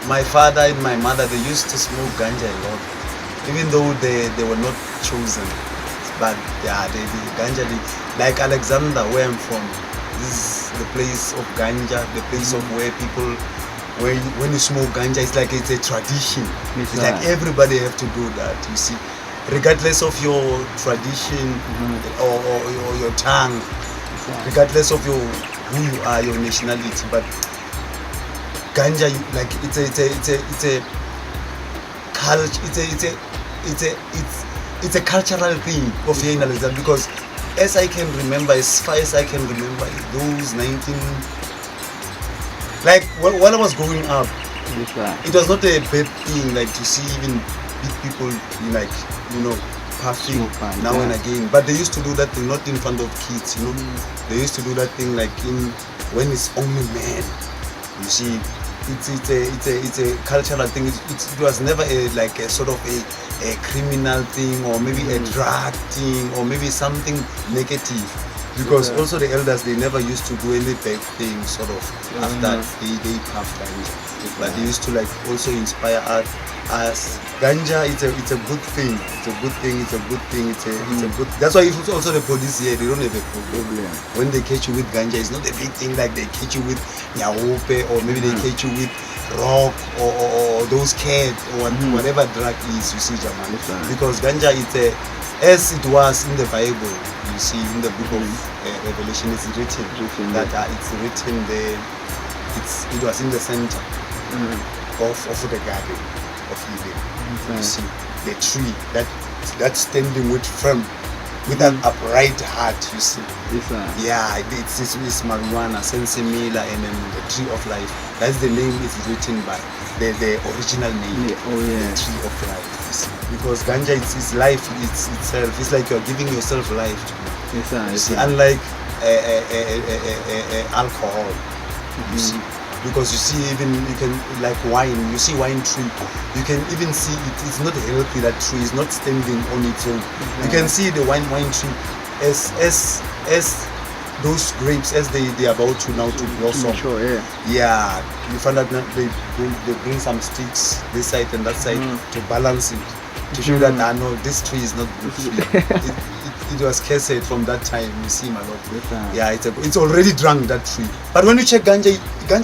My father and my mother, they used to smoke ganja a lot, even though they were not chosen. But yeah, the ganja, like Alexandra, where I'm from, this is the place of ganja, the place of where people, when you smoke ganja, it's like it's a tradition. It's like everybody have to do that, you see, regardless of your tradition or your tongue, regardless of who you are, your nationality. But ganja, like it's a culture, it's a cultural thing of here in Alexandra, because as I can remember, as far as I can remember, those 19, like when I was growing up, it was not a bad thing, like to see even big people like, you know, puffing now and again. But they used to do that thing not in front of kids, you know. They used to do that thing like when it's only men, you see. It's a cultural thing. It was never like a sort of a criminal thing, or maybe a drug thing, or maybe something negative. Because also the elders, they never used to do any bad thing sort of after they puffed ganja. But they used to like also inspire us. Ganja, it's a good thing. It's a good thing. It's a good thing. It's a good. That's why it's also the police here, they don't have a problem. When they catch you with ganja, it's not a big thing like they catch you with nyaope, or maybe they catch you with rock or those cats or whatever drug is. You see, Jaman. Because ganja, as it was in the Bible, you see, in the book of Revelation, it's written that it's written there. It was in the center of the garden of Eden. You see, the tree that's standing with an upright heart. You see, yeah, it's marijuana, sensimilla, and then the tree of life. That's the name it's written by, the original name, the tree of life. You see, because ganja, it's life itself. It's like you're giving yourself life. You see, unlike alcohol. You see, because you see, even you can, like wine, you see wine tree, you can even see it's not healthy. That tree is not standing on its own. You can see the wine tree as those grapes, as they are about to now to blossom. Yeah, you find out that they bring some sticks this side and that side to balance it, to show that no, this tree is not good tree. It was cursed from that time, you see, my lord. Yeah, it's already drunk, that tree. But when you check ganja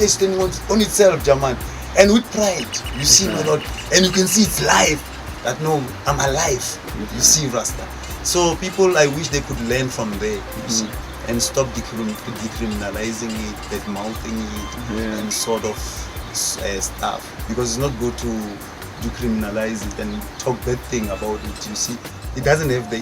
is standing on itself, Jaman, and with pride, you see, my lord, and you can see its life. That no, I'm alive. You see, Rasta. So people, I wish they could learn from there, you see, and stop decriminalizing it, that mouthing it, and sort of stuff, because it's not good to decriminalize it and talk bad thing about it. You see, it doesn't have the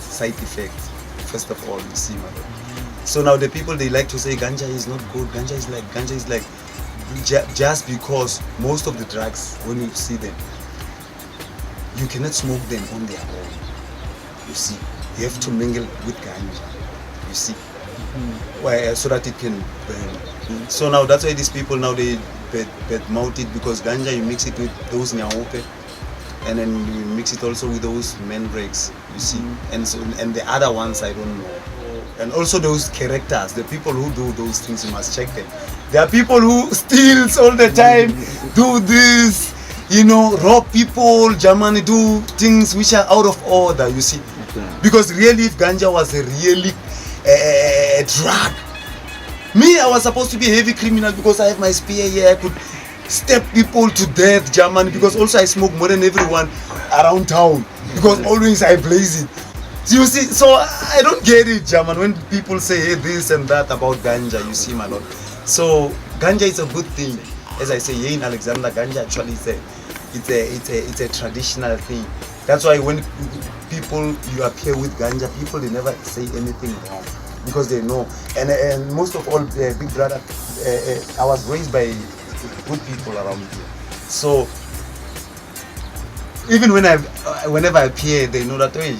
side effect. First of all, you see, my lord. So now the people, they like to say ganja is not good. Ganja is like just because most of the drugs, when you see them, you cannot smoke them on their own. You see, you have to mingle with ganja. You see, so that it can burn. So now that's why these people now they mouth it, because ganja, you mix it with those nyaope, and then you mix it also with those mandrakes, you see, and the other ones I don't know. And also those characters, the people who do those things, you must check them. There are people who steals all the time, do this, you know, rob people, Germany do things which are out of order, you see. Because really, if ganja was a really drug, me, I was supposed to be a heavy criminal because I have my spear here. I could step people to death, Germany, because also I smoke more than everyone around town. Because always I blaze it. So you see, so I don't get it, German, when people say hey, this and that about ganja, you see, my lord. So ganja is a good thing. As I say here in Alexandra, ganja actually it's a traditional thing. That's why when people you appear with ganja, people they never say anything wrong because they know. And most of all, big brother, I was raised by good people around here. So even whenever I appear, they know that hey,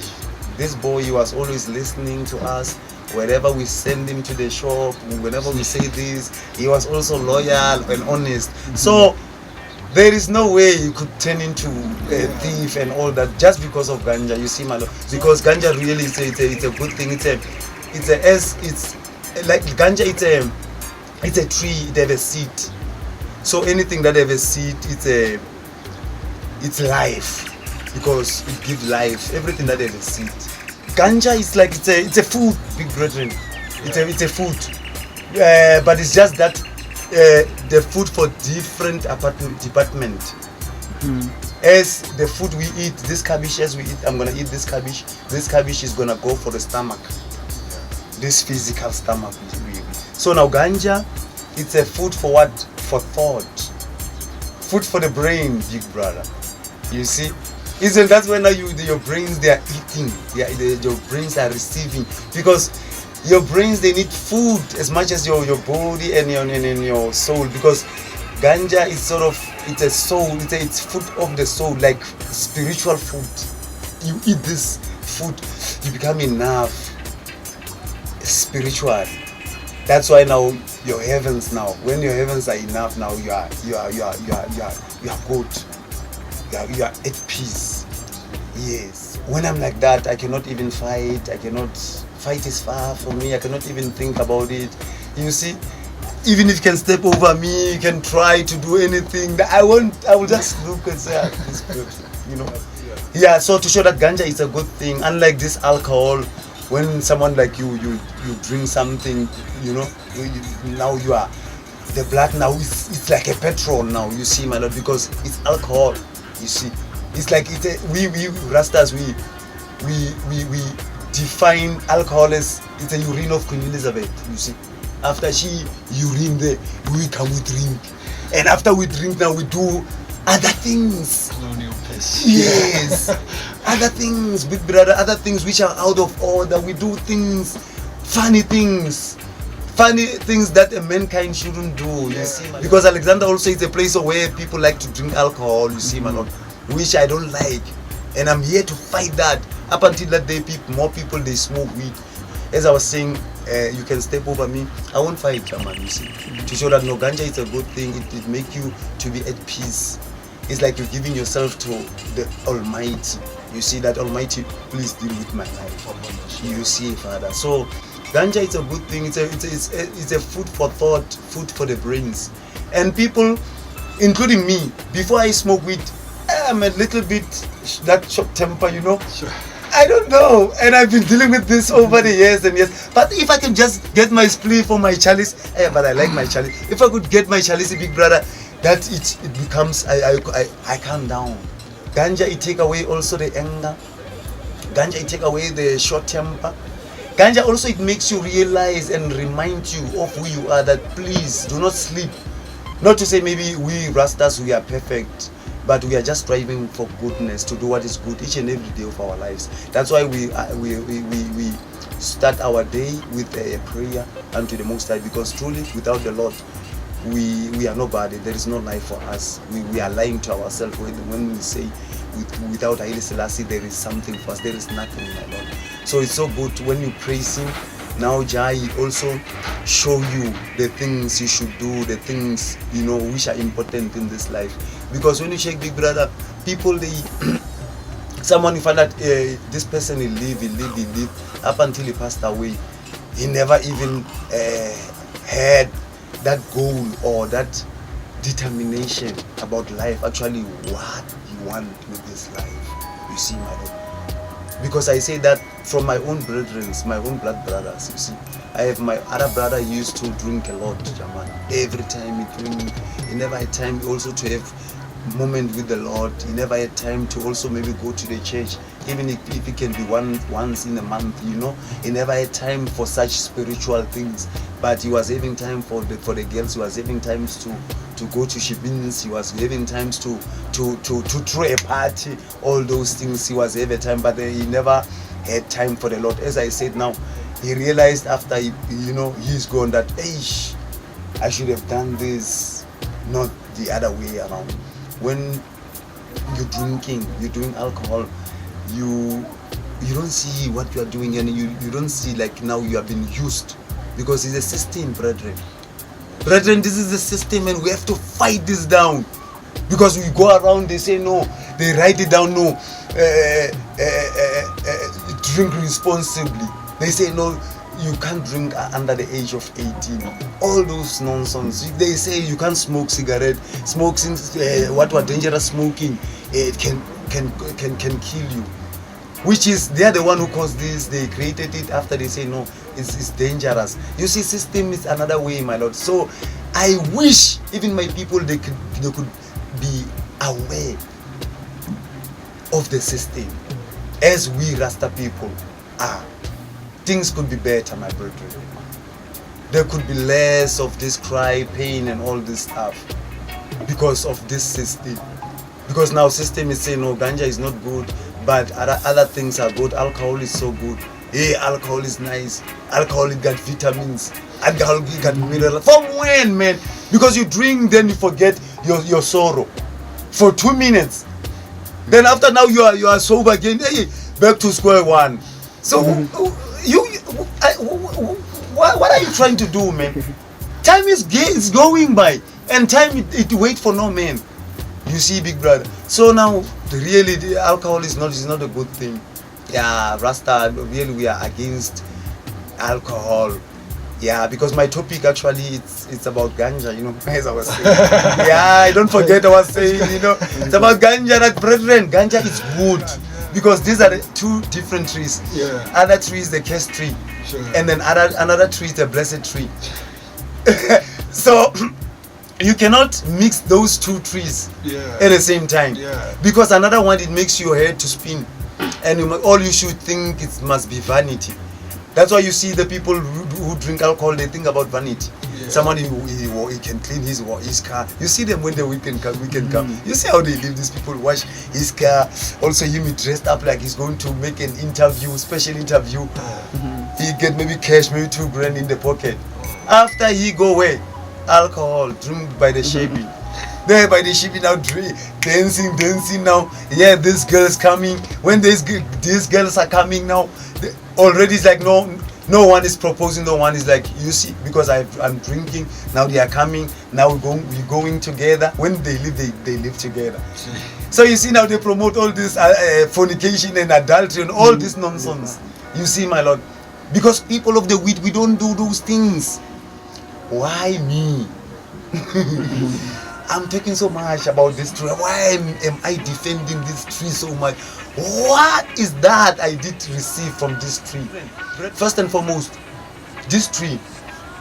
this boy, he was always listening to us. Wherever we send him to the shop, whenever we say this, he was also loyal and honest. So there is no way you could turn into a thief and all that just because of ganja. You see, my lord, because ganja really it's a good thing. It's like ganja. It's a tree. It has a seed. So anything that has a seed, it's life because it gives life. Everything that has a seed. Ganja is like it's a food, big brethren. It's a food, but it's just that the food for different department. As the food we eat, this cabbage as we eat, I'm gonna eat this cabbage. This cabbage is gonna go for the stomach, this physical stomach. So now ganja, it's a food for what? For thought, food for the brain, big brother. You see. Isn't that when your brains they are eating, your brains are receiving, because your brains they need food as much as your body and your soul, because ganja is sort of it's a soul, it's food of the soul, like spiritual food. You eat this food, you become enough spiritual. That's why now your heavens now, when your heavens are enough now, you are good. You are at peace. Yes. When I'm like that, I cannot even fight. Fight is far from me. I cannot even think about it. You see, even if you can step over me, you can try to do anything. I will just look and say, this good. You know. Yeah. So to show that ganja is a good thing, unlike this alcohol, when someone like you drink something, you know, now you are the blood now it's like a petrol now. You see, my lord, because it's alcohol. You see, it's like we Rastas we define alcohol as it's a urine of Queen Elizabeth. You see, after she urine there, we come we drink, and after we drink now we do other things. Yes, other things, big brother, other things which are out of order. We do things, funny things that a mankind shouldn't do, you see, because Alexandra also is a place where people like to drink alcohol, you see, my lord, which I don't like, and I'm here to fight that. Up until that day, more people they smoke weed. As I was saying, you can step over me, I won't fight, man, you see, to show that no, ganja is a good thing. It make you to be at peace. It's like you're giving yourself to the Almighty. You see that Almighty, please deal with my life. You see, Father. So ganja is a good thing. It's a food for thought, food for the brains. And people, including me, before I smoke weed, I'm a little bit that short temper, you know. Sure. I don't know, and I've been dealing with this over the years and years. But if I can just get my split for my chalice, but I like my chalice. If I could get my chalice, big brother, that it becomes I calm down. Ganja it take away also the anger. Ganja it take away the short temper. Ganja also it makes you realize and remind you of who you are, that please do not sleep. Not to say maybe we Rastas we are perfect, but we are just striving for goodness, to do what is good each and every day of our lives. That's why we start our day with a prayer unto the Most High, because truly without the Lord we are nobody. There is no life for us. We are lying to ourselves when we say without Haile Selassie there is something for us. There is nothing, my Lord. So it's so good when you praise him. Now Jai also show you the things you should do, the things you know which are important in this life. Because when you check, big brother, people they someone you find that this person he lived up until he passed away. He never even had that goal or that determination about life, actually what you want with this life. You see, my Lord. Because I say that from my own brethren, my own blood brothers, you see. I have my other brother, he used to drink a lot, Jaman. Every time he drink, he never had time also to have moment with the Lord. He never had time to also maybe go to the church, even if it can be once in a month, you know. He never had time for such spiritual things, but he was having time for the girls. He was having times to go to shibins. He was having times to throw a party, all those things. He was having time, but he never had time for the Lord. As I said now, he realized after he's gone that, hey, I should have done this, not the other way around. When you're drinking, you're doing alcohol, you don't see what you are doing, and you don't see like now you have been used, because it's a system, brethren. Brethren, this is the system, and we have to fight this down. Because we go around, they say no, they write it down, no, drink responsibly. They say no, you can't drink under the age of 18. All those nonsense. They say you can't smoke cigarette. Smoking, dangerous smoking, it can kill you. Which is, they are the one who caused this. They created it after they say no, it's dangerous. You see, system is another way, my Lord. So I wish even my people they could be aware of the system as we Rasta people are. Things could be better, my brethren. There could be less of this cry, pain, and all this stuff because of this system. Because now system is saying no, ganja is not good, but other things are good. Alcohol is so good. Hey, alcohol is nice. Alcohol, it got vitamins. Alcohol, it got minerals. From when, man? Because you drink, then you forget your sorrow for 2 minutes. Then after now you are sober again. Hey, back to square one. So what are you trying to do, man? Time is going by, and time it wait for no man. You see, big brother. So now really the alcohol is not a good thing. Yeah, Rasta, really we are against alcohol. Yeah, because my topic actually it's about ganja, you know, as I was saying. Yeah, don't forget I was saying, you know, it's about ganja. That brethren, ganja is good. Because these are the two different trees. Yeah. Other tree is the curse tree. Sure. And then another tree is the blessed tree. So you cannot mix those two trees at the same time. Yeah. Because another one, it makes your head to spin. And all you should think it must be vanity. That's why you see the people who drink alcohol, they think about vanity. Yeah. Somebody he can clean his car. You see them when the weekend come. You see how they live. These people wash his car. Also, him dressed up like he's going to make an interview, special interview. He get maybe cash, maybe $2,000 in the pocket. After he go away, alcohol, drink by the shabby. There by the shabby now, dancing now. Yeah, this girl's coming. When these girls are coming now, already it's like no one is proposing, no one is like, you see, because I'm drinking, now they are coming, now we're going together. When they live together. So you see now they promote all this fornication and adultery and all this nonsense. You see, my Lord, because people of the weed, we don't do those things. Why me? I'm talking so much about this tree. Why am I defending this tree so much? What is that I did receive from this tree? First and foremost, this tree,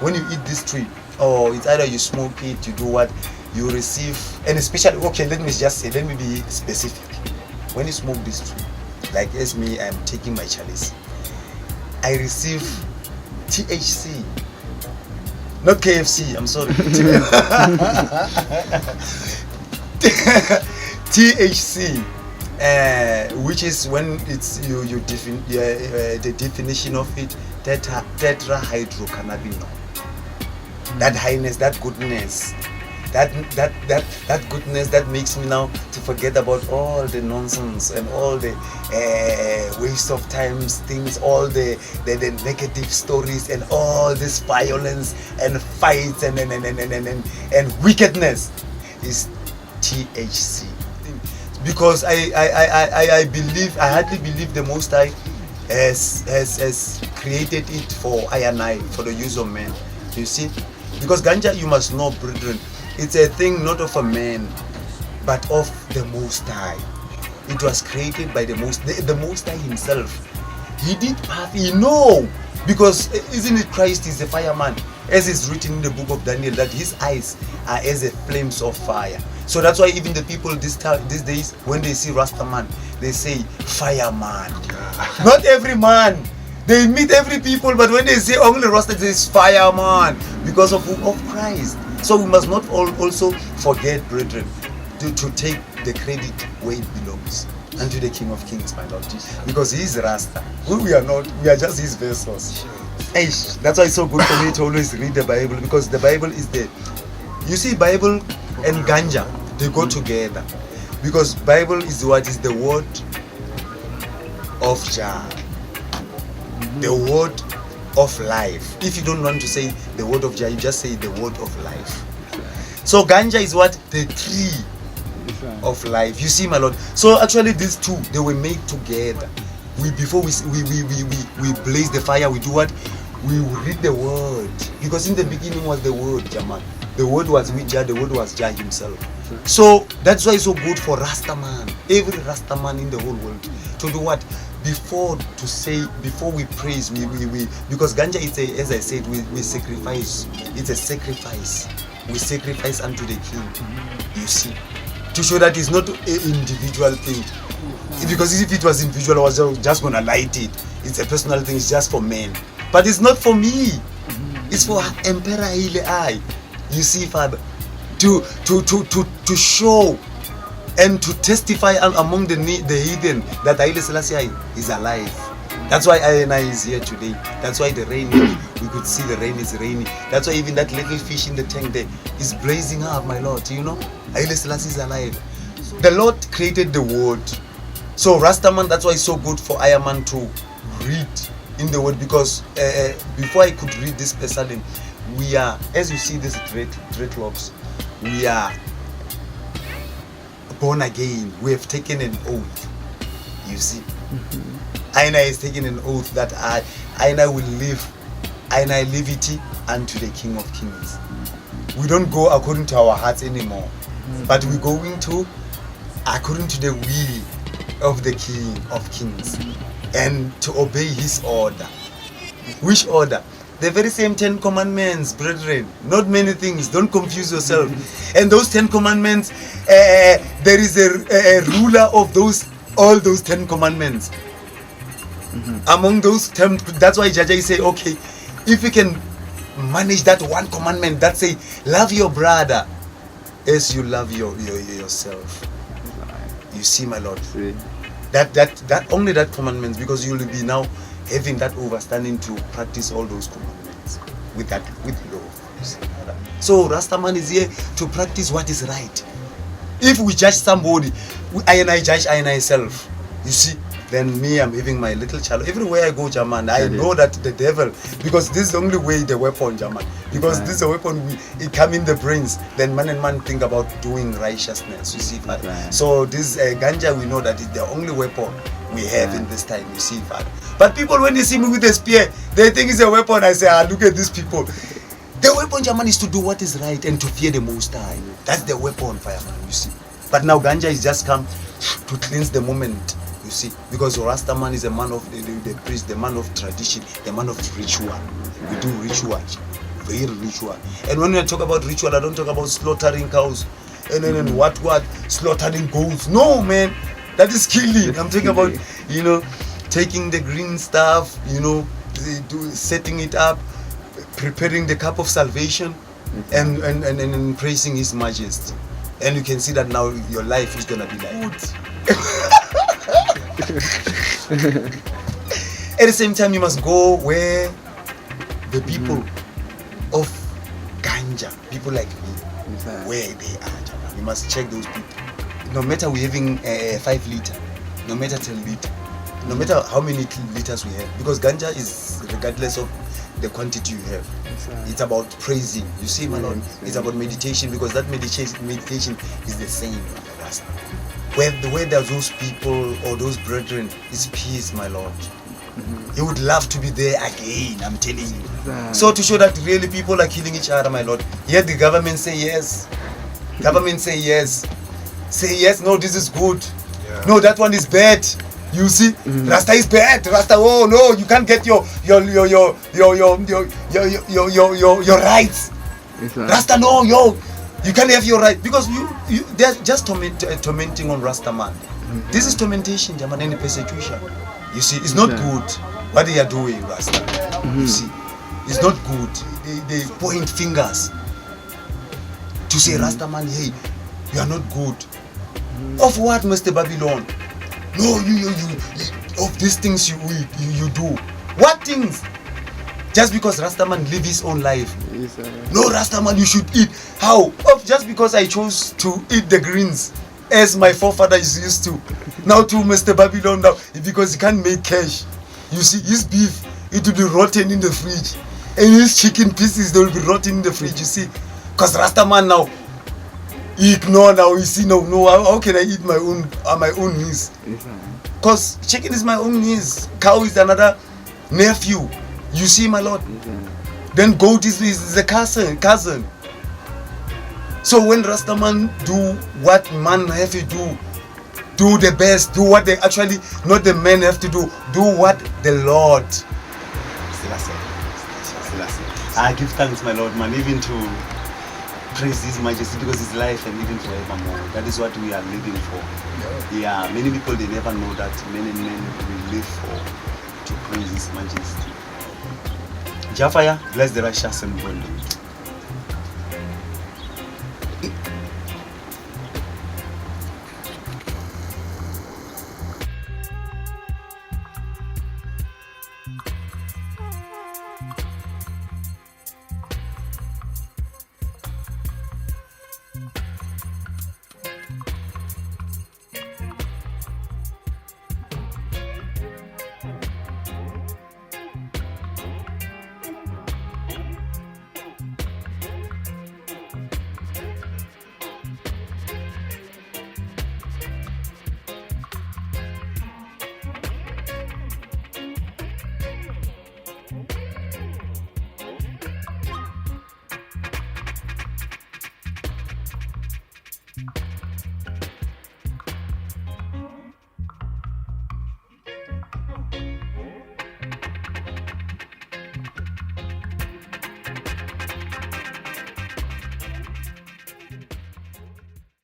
when you eat this tree, or it's either you smoke it, you do what, you receive, and especially, okay, let me be specific. When you smoke this tree, like as me, I'm taking my chalice, I receive THC. Not KFC, I'm sorry. THC, which is when it's the definition of it, tetrahydrocannabinol. That highness, that goodness, that goodness that makes me now to forget about all the nonsense and all the waste of times things, all the negative stories and all this violence and fights and wickedness is THC. Because I believe, I hardly believe the Most High has created it for I and I, for the use of men. You see, because ganja, you must know, brethren, it's a thing not of a man, but of the Most High. It was created by the Most High himself. He did path, because isn't it Christ is a fireman, as is written in the book of Daniel, that his eyes are as a flames of fire. So that's why even the people these days, when they see Rastaman, they say fireman. Not every man. They meet every people, but when they say only Rasta, they say fireman, because of Christ. So we must not also forget, brethren, to take the credit where it belongs, and to the King of Kings, my Lord, because he is Rasta. We are not, we are just his vessels. That's why it's so good for me to always read the Bible, because the Bible is you see, Bible and Ganja, they go together, because Bible is what is the word of Jah, the word of life. If you don't want to say the word of Jah, you just say the word of life. So Ganja is what? The tree of life. You see, my Lord. So actually these two, they were made together. Before we blaze the fire, we do what? We read the word, because in the beginning was the word, Jaman. The word was with Jah, the word was Jah himself. So that's why it's so good for Rastaman, every Rastaman in the whole world, to do what? Before we praise, we because Ganja is as I said, we sacrifice. It's a sacrifice. We sacrifice unto the King. You see, to show that it's not an individual thing. Because if it was individual, I was just gonna light it. It's a personal thing. It's just for men. But it's not for me. It's for Emperor Haile I. You see, Father, to show and to testify among the heathen that Haile Selassie is alive. That's why I is here today. That's why the rain, we could see the rain is raining. That's why even that little fish in the tank there is blazing up, my Lord. Haile Selassie is alive. The Lord created the word. So Rastaman, that's why it's so good for Ayaman to read in the word, because before I could read this psalm, we are, as you see these dreadlocks, we are born again. We have taken an oath. You see, Aina is taking an oath that Aina will live, Aina liberty unto the King of Kings. We don't go according to our hearts anymore, but we're going to according to the will of the King of Kings, and to obey his order. Which order? The very same 10 commandments, brethren. Not many things. Don't confuse yourself. And those 10 commandments, there is a ruler of all those 10 commandments. Among those 10, that's why Jaja say, okay, if you can manage that one commandment that say, love your brother as you love yourself. You see, my Lord. See. That only that commandments, because you will be now having that overstanding to practice all those commandments with love. So Rastaman is here to practice what is right. If we judge somebody, I and I judge I and I self. You see, then me, I'm having my little child. Everywhere I go, Jaman, I know that the devil, because this is the only way the weapon, Jaman. Because this is a weapon, it come in the brains. Then man and man think about doing righteousness. You see, Father. So this Ganja, we know that it's the only weapon we have in this time. You see, Father. But people, when they see me with a spear, they think it's a weapon. I say, look at these people. The weapon, Jaman, is to do what is right and to fear the Most High. That's the weapon, fireman. You see. But now Ganja is just come to cleanse the moment. You see, because Rastaman is a man of the priest, the man of tradition, the man of ritual. We do ritual, very ritual. And when I talk about ritual, I don't talk about slaughtering cows and what slaughtering goats. No, man, that is killing. I'm talking about, taking the green stuff, setting it up, preparing the cup of salvation, and praising His Majesty. And you can see that now your life is gonna be like At the same time, you must go where the people of Ganja, people like me, where they are. You must check those people. No matter we're having 5 liter, no matter 10 liter, no matter how many liters we have, because Ganja is regardless of the quantity you have. It's about praising. You see, my Lord, it's about meditation, because that meditation is the same. Where there's those people or those brethren, is peace, my Lord. He would love to be there again, I'm telling you. So to show that really people are killing each other, my Lord. Yet the government say yes. Government say yes. Say yes, no, this is good. Yeah. No, that one is bad. You see, Rasta is bad. Rasta, oh no, you can't get your rights. Rasta, no, you can't have your right because they're just tormenting on Rasta man. This is tormentation, Jaman, and persecution. You see, it's not good what they are doing, Rasta. You see, it's not good. They point fingers to say, Rasta man, hey, you are not good. Of what, Mr. Babylon? No, you of these things you do. What things? Just because Rastaman live his own life. Yes, no, Rastaman, you should eat. How? Oh, just because I chose to eat the greens as my forefathers used to. Now to Mr. Babylon now, because he can't make cash. You see, his beef, it will be rotten in the fridge. And his chicken pieces, they will be rotten in the fridge, you see. Because Rastaman now, he ignore now, you see, no, how can I eat my own meals? Because chicken is my own meals. Cow is another nephew. You see, my lord. Then goat is the cousin. So when Rastaman do what man have to do the best, do what they actually, not the men have to do what the Lord. I give thanks, my Lord, man, even to praise His Majesty because His life and living forevermore. That is what we are living for. Yeah, many people, they never know that many men will live for to praise His Majesty. Jafaya, bless the righteous and bond.